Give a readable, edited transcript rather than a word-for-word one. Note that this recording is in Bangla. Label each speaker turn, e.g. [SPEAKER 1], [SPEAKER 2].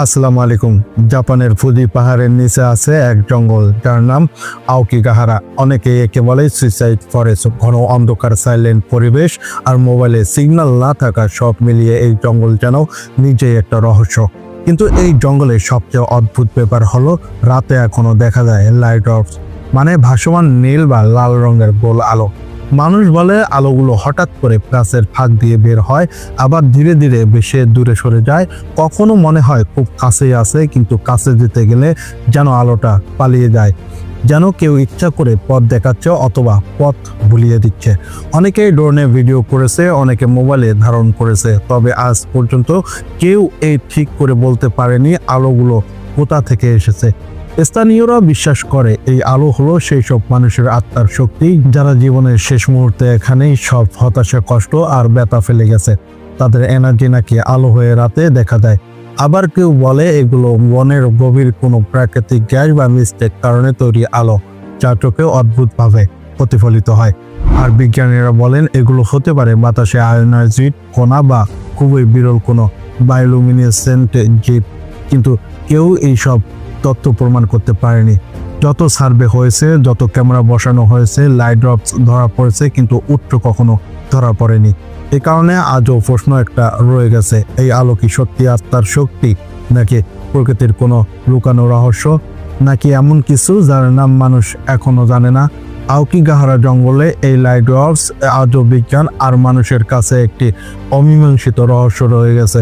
[SPEAKER 1] আসসালামু আলাইকুম। জাপানের ফুজি পাহাড়ের নিচে আছে এক জঙ্গল যার নাম আওকিগাহারা। অনেকে একে বলে সুইসাইড ফরেস্ট। ঘন অন্ধকার, সাইলেন্ট পরিবেশ আর মোবাইলে সিগন্যাল না থাকা সব মিলিয়ে এই জঙ্গল যেন নিজেই একটা রহস্য। কিন্তু এই জঙ্গলের সবচেয়ে অদ্ভুত ব্যাপার হলো রাতে এখনো দেখা যায় লাইট অফ, মানে ভাসমান নীল বা লাল রঙের গোল আলো। মানুষ বলে আলোগুলো হঠাৎ করে গাছের ফাঁক দিয়ে বের হয়, আবার ধীরে ধীরে বেশি দূরে সরে যায়। কখনো মনে হয় খুব কাছেই আছে, কিন্তু কাছে যেতে গেলে যেন আলোটা পালিয়ে যায়, যেন কেউ ইচ্ছা করে পথ দেখাচ্ছে অথবা পথ ভুলিয়ে দিচ্ছে। অনেকেই ড্রোনে ভিডিও করেছে, অনেকে মোবাইলে ধারণ করেছে, তবে আজ পর্যন্ত কেউ এই ঠিক করে বলতে পারেনি আলোগুলো কোথা থেকে এসেছে। স্থানীয়রা বিশ্বাস করে এই আলো হলো সেই সব মানুষের আত্মার শক্তি যারা জীবনের শেষ মুহূর্তে এখানেই সব হতাশা, কষ্ট আর ব্যথা ফেলে গেছে। তাদের এনার্জি নাকি আলো হয়ে রাতে দেখা দেয়। আবার কেউ বলে এগুলো বনের গভীর কোনো প্রাকৃতিক গ্যাস বা মিস্টেক কারণে তৈরি আলো, যা চোখে অদ্ভুতভাবে প্রতিফলিত হয়। আর বিজ্ঞানীরা বলেন এগুলো হতে পারে বাতাসে আয়নাইজড কণা বা খুবই বিরল কোনো বায়োলুমিনেসেন্ট জীব, কিন্তু কেউ এইসব তথ্য প্রমাণ করতে পারেনি। যত সার্ভে হয়েছে, যত ক্যামেরা বসানো হয়েছে, লাইট ড্রপস ধরা পড়েছে, কিন্তু উৎস কখনো ধরা পড়েনি। এই কারণে আজও প্রশ্ন একটা রয়ে গেছে, এই আলো কি সত্যি আত্মার শক্তি, নাকি প্রকৃতির কোনো লুকানো রহস্য, নাকি এমন কিছু যার নাম মানুষ এখনো জানে না। আওকিগাহারা জঙ্গলে এই লাইট ড্রপস আজও বিজ্ঞান আর মানুষের কাছে একটি অমীমাংসিত রহস্য রয়ে গেছে।